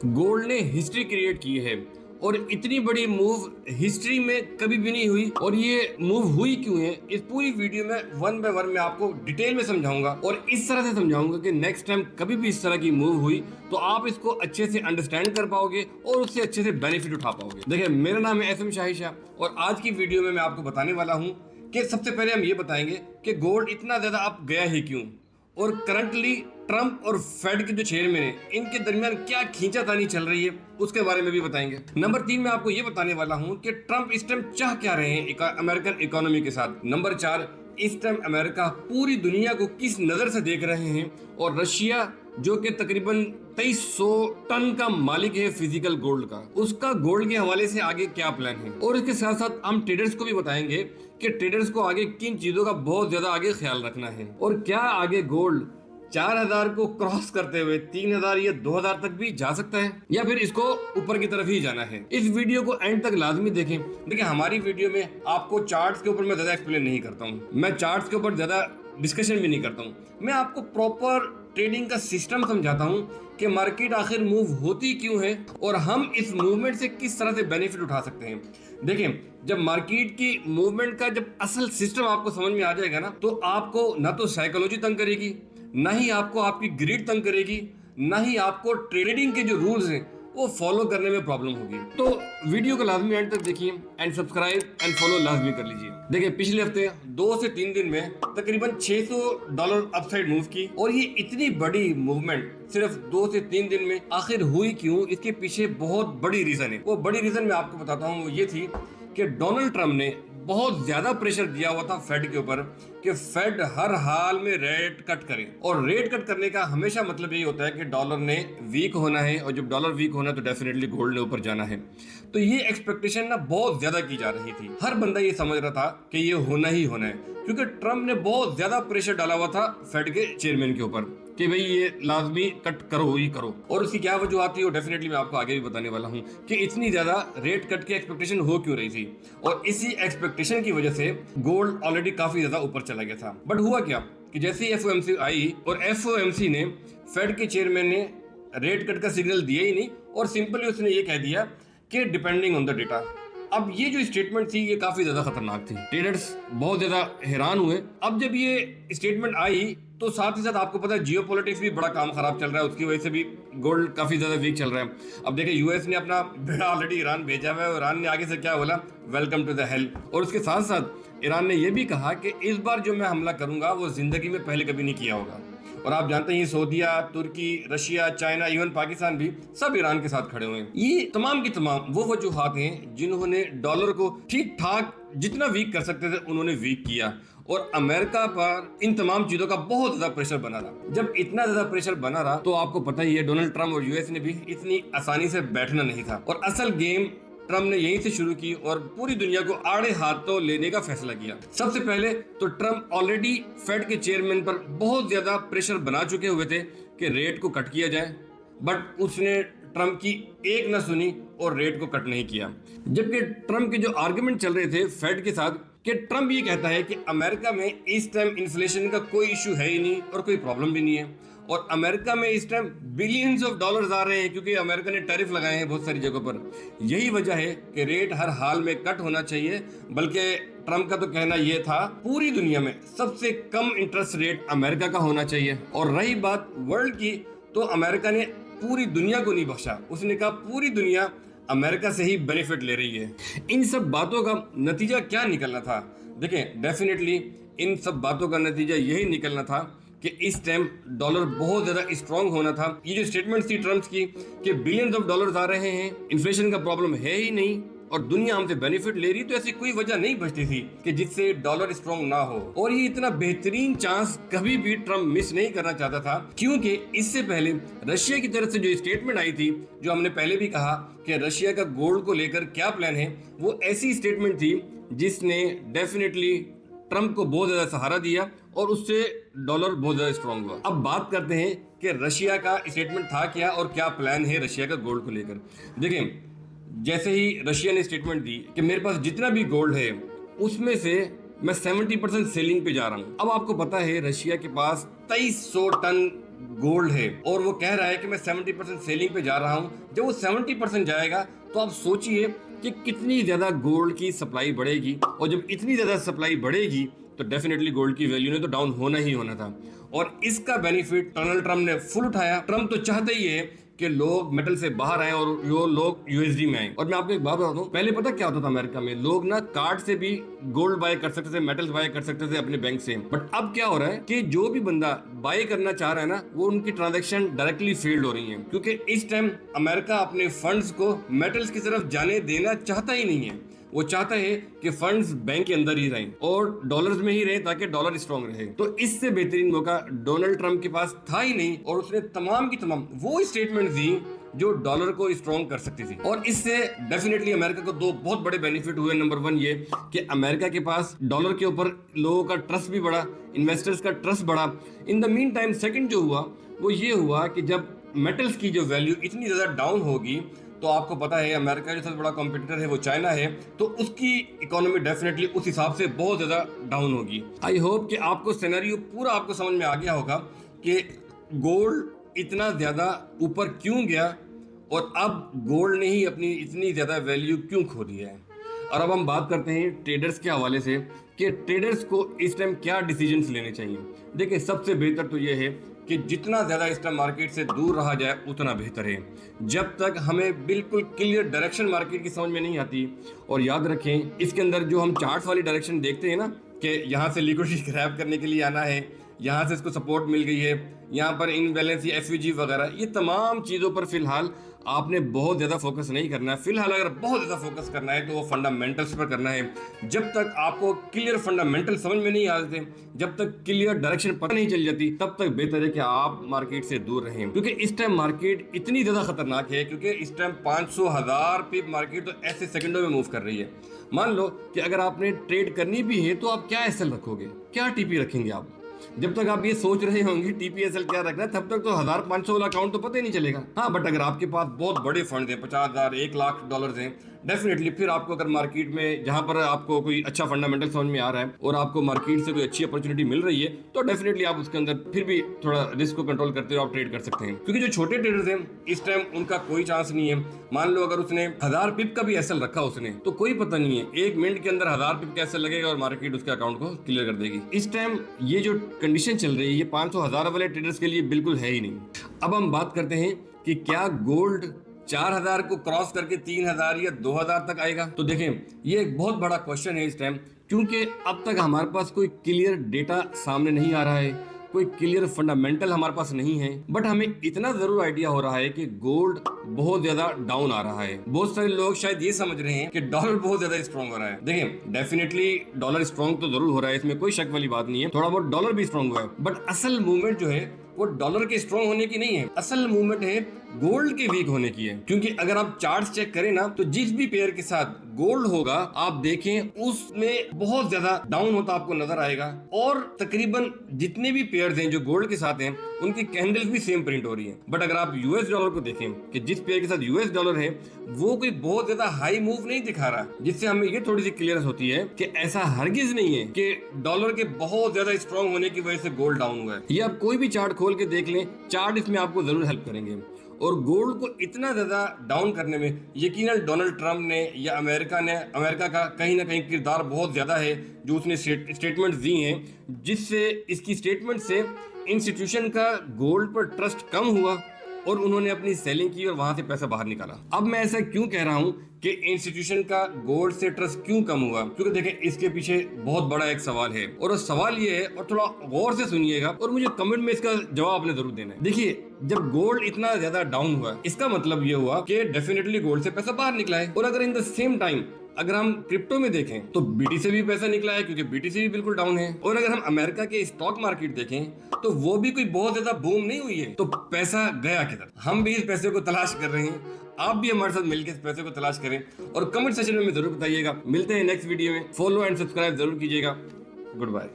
Gold ने history create की है और इतनी बड़ी मूव हिस्ट्री में कभी भी नहीं हुई। और ये मूव हुई क्यों है, इस पूरी वीडियो में वन बाय वन मैं आपको डिटेल में समझाऊंगा और इस तरह से समझाऊंगा कि नेक्स्ट टाइम कभी भी इस तरह की मूव हुई तो आप इसको अच्छे से अंडरस्टैंड कर पाओगे और उससे अच्छे से बेनिफिट उठा पाओगे। देखिए, मेरा नाम है एसएम शाही शाह और आज की वीडियो में मैं आपको बताने वाला हूँ कि सबसे पहले हम ये बताएंगे कि गोल्ड इतना ज्यादा अप गया ही क्यों, और करंटली ट्रंप और फेड के जो चेयरमैन है इनके दरमियान क्या खींचातानी चल रही है उसके बारे में भी बताएंगे। नंबर 3 में आपको ये बताने वाला हूं कि ट्रंप इस टाइम चाह क्या रहे हैं अमेरिकन इकोनॉमी के साथ। नंबर 4, इस टाइम अमेरिका पूरी दुनिया को किस नजर से देख रहे हैं, और रशिया जो कि तकरीबन 2300 टन का मालिक है फिजिकल गोल्ड का, उसका गोल्ड के हवाले से आगे क्या प्लान है। और इसके साथ साथ हम ट्रेडर्स को भी बताएंगे कि ट्रेडर्स को आगे किन चीजों का बहुत ज्यादा आगे ख्याल रखना है, और क्या आगे गोल्ड 4000 को क्रॉस करते हुए 3000 या 2000 तक भी जा सकता है, या फिर इसको ऊपर की तरफ ही जाना है। इस वीडियो को एंड तक लाजमी देखें। देखिए, हमारी वीडियो में आपको चार्ट्स के ऊपर मैं ज्यादा एक्सप्लेन नहीं करता हूँ, मैं चार्ट्स के ऊपर ज्यादा डिस्कशन भी नहीं करता हूँ, मैं आपको प्रॉपर ट्रेडिंग का सिस्टम समझाता हूँ कि मार्केट आखिर मूव होती क्यों है और हम इस मूवमेंट से किस तरह से बेनिफिट उठा सकते हैं। देखिए, जब मार्केट की मूवमेंट का जब असल सिस्टम आपको समझ में आ जाएगा ना, तो आपको ना तो साइकोलॉजी तंग करेगी, ना ही आपको आपकी ग्रिड तंग करेगी, ना ही आपको ट्रेडिंग के जो रूल्स हैं वो फॉलो करने में प्रॉब्लम होगी। तो वीडियो को लाजमी एंड तक देखिए एंड सब्सक्राइब एंड फॉलो लाजमी कर लीजिए। देखिए, पिछले हफ्ते 2 से 3 दिन में तकरीबन $600 अपसाइड मूव की, और ये इतनी बड़ी मूवमेंट सिर्फ 2 से 3 दिन में आखिर हुई क्यों, इसके पीछे बहुत बड़ी रीजन है। वो बड़ी रीजन मैं आपको बताता हूँ, वो ये थी कि डोनाल्ड ट्रंप ने बहुत ज्यादा प्रेशर दिया हुआ था फेड के ऊपर कि फेड हर हाल में रेट कट करे, और रेट कट करने का हमेशा मतलब यही होता है कि डॉलर ने वीक होना है, और जब डॉलर वीक होना है तो डेफिनेटली गोल्ड ने ऊपर जाना है। तो ये एक्सपेक्टेशन ना बहुत ज्यादा की जा रही थी, हर बंदा ये समझ रहा था कि ये होना ही होना है, क्योंकि ट्रंप ने बहुत ज्यादा प्रेशर डाला हुआ था फेड के चेयरमैन के ऊपर कि भाई ये लाजमी कट करो ही करो। और उसकी क्या वजूहत थी वो डेफिनेटली मैं आपको आगे भी बताने वाला हूँ कि इतनी ज्यादा रेट कट की एक्सपेक्टेशन हो क्यों रही थी, और इसी एक्सपेक्टेशन की वजह से गोल्ड ऑलरेडी काफी ज्यादा ऊपर चला गया था। बट हुआ क्या कि जैसे ही एफओएमसी आई और एफओएमसी ने फेड के चेयरमैन ने रेट कट का सिग्नल दिया ही नहीं, और सिंपली उसने ये कह दिया कि डिपेंडिंग ऑन द डेटा। अब ये जो स्टेटमेंट थी ये काफी ज्यादा खतरनाक थी, ट्रेडर्स बहुत ज्यादा हैरान हुए। अब जब ये स्टेटमेंट आई तो साथ ही साथ आपको पता है जियो पॉलिटिक्स भी बड़ा काम खराब चल रहा है, उसकी वजह से भी गोल्ड काफी ज्यादा वीक चल रहा है। अब देखिए, यूएस ने अपना बेड़ा ऑलरेडी ईरान भेजा हुआ है, और ईरान ने आगे से क्या बोला, वेलकम टू द हेल। और उसके साथ साथ ईरान ने यह भी कहा कि इस बार जो मैं हमला करूंगा वो जिंदगी में पहले कभी नहीं किया होगा। और आप जानते हैं सऊदीया, तुर्की, रशिया, चाइना, इवन पाकिस्तान भी सब ईरान के साथ खड़े हुए हैं। ये तमाम की तमाम वो वजूहात हैं जिन्होंने डॉलर को ठीक ठाक जितना वीक कर सकते थे उन्होंने वीक किया, और अमेरिका पर इन तमाम चीजों का बहुत ज्यादा प्रेशर बना रहा। जब इतना ज्यादा प्रेशर बना रहा तो आपको पता ही है डोनाल्ड ट्रंप और यूएस ने भी इतनी आसानी से बैठना नहीं था, और असल गेम ट्रंप ने यहीं से शुरू की और पूरी दुनिया को आड़े हाथों लेने का फैसला किया। सबसे पहले तो ट्रंप ऑलरेडी फेड के चेयरमैन पर बहुत ज्यादा प्रेशर बना चुके हुए थे कि रेट को कट किया जाए, बट उसने ट्रंप की एक न सुनी और रेट को कट नहीं किया। जबकि ट्रंप के जो आर्गुमेंट चल रहे थे फेड के साथ कि ट्रंप ये कहता है कि अमेरिका में इस टाइम इन्फ्लेशन का कोई इशू है ही नहीं और कोई प्रॉब्लम भी नहीं है, और अमेरिका में इस टाइम बिलियंस ऑफ डॉलर्स आ रहे हैं क्योंकि अमेरिका ने टैरिफ लगाए हैं बहुत सारी जगहों पर। यही वजह है कि रेट हर हाल में कट होना चाहिए, बल्कि ट्रंप का तो कहना यह था पूरी दुनिया में सबसे कम इंटरेस्ट रेट अमेरिका का होना चाहिए। और रही बात वर्ल्ड की, तो अमेरिका ने पूरी दुनिया को नहीं बख्शा, उसने कहा पूरी दुनिया अमेरिका से ही बेनिफिट ले रही है। इन सब बातों का नतीजा क्या निकलना था? देखिए, डेफिनेटली इन सब बातों का नतीजा यही निकलना था कि इस टाइम डॉलर बहुत ज्यादा स्ट्रांग होना था। ये जो स्टेटमेंट थी ट्रंप की कि बिलियंस ऑफ डॉलर्स आ रहे हैं, इन्फ्लेशन का प्रॉब्लम है ही नहीं और दुनिया हमसे बेनिफिट ले रही, तो ऐसी कोई वजह नहीं बचती थी कि जिससे डॉलर स्ट्रांग ना हो। और ये इतना बेहतरीन चांस कभी भी ट्रंप मिस नहीं करना चाहता था, क्योंकि इससे पहले रशिया की तरफ से जो स्टेटमेंट आई थी, जो हमने पहले भी कहा कि रशिया का गोल्ड को लेकर क्या प्लान है, वो ऐसी स्टेटमेंट थी जिसने डेफिनेटली ट्रंप को बहुत ज्यादा सहारा दिया और उससे डॉलर बहुत ज्यादा स्ट्रांग हुआ। अब बात करते हैं कि रशिया का स्टेटमेंट था क्या और क्या प्लान है रशिया का गोल्ड को लेकर। देखिए, जैसे ही रशिया ने स्टेटमेंट दी कि मेरे पास जितना भी गोल्ड है उसमें से मैं 70% सेलिंग पे जा रहा हूं। अब आपको पता है रशिया के पास 2300 टन गोल्ड है और वो कह रहा है कि मैं 70% सेलिंग पे जा रहा हूं, जब वो 70% जाएगा तो आप सोचिए कि कितनी ज्यादा गोल्ड की सप्लाई बढ़ेगी, और जब इतनी ज्यादा सप्लाई बढ़ेगी तो डेफिनेटली गोल्ड की वैल्यू ने तो डाउन होना ही होना था। और इसका बेनिफिट डोनाल्ड ट्रम्प ने फुल उठाया। ट्रम्प तो चाहते ही है कि लोग मेटल से बाहर आए और वो लोग यूएसडी में आए। और मैं आपको एक बात बताता हूँ, पहले पता क्या होता था अमेरिका में, लोग ना कार्ड से भी गोल्ड बाय कर सकते थे, मेटल्स बाय कर सकते थे अपने बैंक से। बट अब क्या हो रहा है कि जो भी बंदा बाय करना चाह रहा है ना, वो उनकी ट्रांजैक्शन डायरेक्टली फेल्ड हो रही है, क्योंकि इस टाइम अमेरिका अपने फंड्स को मेटल्स की तरफ जाने देना चाहता ही नहीं है। वो चाहता है कि फंड्स बैंक के अंदर ही रहें और डॉलर्स में ही रहें ताकि डॉलर स्ट्रांग रहे। तो इससे बेहतरीन मौका डोनाल्ड ट्रंप के पास था ही नहीं, और उसने तमाम की तमाम वो स्टेटमेंट दी जो डॉलर को स्ट्रांग कर सकती थी। और इससे डेफिनेटली अमेरिका को दो बहुत बड़े बेनिफिट हुए। नंबर 1 ये कि अमेरिका के पास डॉलर के ऊपर लोगों का ट्रस्ट भी बढ़ा, इन्वेस्टर्स का ट्रस्ट बढ़ा। In the mean time second जो हुआ वो ये हुआ कि जब मेटल्स की जो वैल्यू इतनी ज्यादा डाउन होगी, तो आपको पता है अमेरिका जो सबसे बड़ा कॉम्पिटिटर है वो चाइना है, तो उसकी इकोनॉमी डेफिनेटली उस हिसाब से बहुत ज़्यादा डाउन होगी। आई होप कि आपको सिनेरियो पूरा आपको समझ में आ गया होगा कि गोल्ड इतना ज़्यादा ऊपर क्यों गया और अब गोल्ड ने ही अपनी इतनी ज़्यादा वैल्यू क्यों खो दी है। और अब हम बात करते हैं ट्रेडर्स के हवाले से कि ट्रेडर्स को इस टाइम क्या डिसीजंस लेने चाहिए। देखिए, सबसे बेहतर तो ये है कि जितना ज़्यादा इस टाइम मार्केट से दूर रहा जाए उतना बेहतर है, जब तक हमें बिल्कुल क्लियर डायरेक्शन मार्केट की समझ में नहीं आती। और याद रखें, इसके अंदर जो हम चार्ट्स वाली डायरेक्शन देखते हैं ना, कि यहाँ से लिक्विडिटी ग्रैब करने के लिए आना है, यहाँ से इसको सपोर्ट मिल गई है, यहाँ पर इनबैलेंस या एफवीजी वगैरह, ये तमाम चीज़ों पर फिलहाल आपने बहुत ज़्यादा फोकस नहीं करना है। फिलहाल अगर बहुत ज़्यादा फोकस करना है तो वो फंडामेंटल्स पर करना है। जब तक आपको क्लियर फंडामेंटल समझ में नहीं आते, जब तक क्लियर डायरेक्शन पता नहीं चल जाती, तब तक बेहतर है कि आप मार्केट से दूर रहें, क्योंकि इस टाइम मार्केट इतनी ज़्यादा खतरनाक है। क्योंकि इस टाइम 500,000 पिप मार्केट तो ऐसे सेकंडों में मूव कर रही है। मान लो कि अगर आपने ट्रेड करनी भी है तो आप क्या एसएल रखोगे, क्या टीपी रखेंगे आप? जब तक आप ये सोच रहे होंगे टीपीएसएल क्या रखना है, तब तक तो 1500 वाला अकाउंट तो पता ही नहीं चलेगा। हाँ, बट अगर आपके पास बहुत बड़े फंड है, 50,000 1 लाख डॉलर हैं, डेफिनेटली फिर आपको अगर मार्केट में जहां पर आपको कोई अच्छा फंडामेंटल समझ में आ रहा है और आपको मार्केट से कोई अच्छी अपॉर्चुनिटी मिल रही है, तो डेफिनेटली आप उसके अंदर फिर भी थोड़ा रिस्क को कंट्रोल करते हुए आप ट्रेड कर सकते हैं। क्योंकि जो छोटे ट्रेडर्स हैं इस टाइम उनका कोई चांस नहीं है। मान लो अगर उसने 1000 पिप का भी एसएल रखा उसने, तो कोई पता नहीं है 1 मिनट के अंदर 1000 पिप का एसएल लगेगा और मार्केट उसके अकाउंट को क्लियर कर देगी। इस टाइम ये जो कंडीशन चल रही है ये 500,000 वाले ट्रेडर्स के लिए बिल्कुल है ही नहीं। अब हम बात करते हैं कि क्या गोल्ड 4,000 को क्रॉस करके 3,000 या 2,000 तक आएगा। तो देखें, ये एक बहुत बड़ा क्वेश्चन है इस टाइम, क्योंकि अब तक हमारे पास कोई क्लियर डेटा सामने नहीं आ रहा है, कोई क्लियर फंडामेंटल हमारे पास नहीं है। बट हमें इतना जरूर आइडिया हो रहा है कि गोल्ड बहुत ज्यादा डाउन आ रहा है। बहुत सारे लोग शायद ये समझ रहे हैं कि डॉलर बहुत ज्यादा स्ट्रॉन्ग हो रहा है। देखिए, डेफिनेटली डॉलर स्ट्रॉन्ग तो जरूर हो रहा है, इसमें कोई शक वाली बात नहीं है, थोड़ा बहुत डॉलर भी स्ट्रॉन्ग हुआ है। बट असल मूवमेंट जो है वो डॉलर के स्ट्रॉन्ग होने की नहीं है, असल मूवमेंट है गोल्ड के वीक होने की है। क्योंकि अगर आप चार्ट्स चेक करें ना, तो जिस भी पेयर के साथ गोल्ड होगा आप देखें उसमें बहुत ज्यादा डाउन होता आपको नजर आएगा। और तकरीबन जितने भी पेयर्स हैं जो गोल्ड के साथ हैं उनकी कैंडल्स भी सेम प्रिंट हो रही है। बट अगर आप यूएस डॉलर को देखें कि जिस पेयर के साथ यूएस डॉलर है वो कोई बहुत ज्यादा हाई मूव नहीं दिखा रहा, जिससे हमें ये थोड़ी सी क्लियरेंस होती है कि ऐसा हरगिज नहीं है कि डॉलर के बहुत ज्यादा स्ट्रॉन्ग होने की वजह से गोल्ड डाउन हुआ है। ये आप कोई भी चार्ट खोल के देख लें, चार्ट इसमें आपको जरूर हेल्प करेंगे। और गोल्ड को इतना ज्यादा डाउन करने में यकीनन डोनाल्ड ट्रंप ने या अमेरिका का कहीं ना कहीं किरदार बहुत ज्यादा है, जो उसने स्टेटमेंट्स दी हैं, जिससे इसकी स्टेटमेंट से इंस्टीट्यूशन का गोल्ड पर ट्रस्ट कम हुआ और उन्होंने अपनी सेलिंग की और वहां से पैसा बाहर निकाला। अब मैं ऐसा क्यों कह रहा हूं कि इंस्टीट्यूशन का गोल्ड से ट्रस्ट क्यों कम हुआ, क्योंकि देखें इसके पीछे बहुत बड़ा एक सवाल है, और वो सवाल ये है, और थोड़ा गौर से सुनिएगा और मुझे कमेंट में इसका जवाब आपने जरूर देना है। देखिए, जब गोल्ड इतना ज्यादा डाउन हुआ, इसका मतलब ये हुआ कि डेफिनेटली गोल्ड से पैसा बाहर निकला है। और अगर इन द सेम टाइम अगर हम क्रिप्टो में देखें तो बीटी से भी पैसा निकला है, क्योंकि बीटीसी भी बिल्कुल डाउन है। और अगर हम अमेरिका के स्टॉक मार्केट देखें तो वो भी कोई बहुत ज्यादा बूम नहीं हुई है। तो पैसा गया किधर? हम भी इस पैसे को तलाश कर रहे हैं, आप भी हमारे साथ मिलकर इस पैसे को तलाश करें और कमेंट सेक्शन में जरूर बताइएगा। मिलते हैं नेक्स्ट वीडियो में, फॉलो एंड सब्सक्राइब जरूर कीजिएगा। Good bye.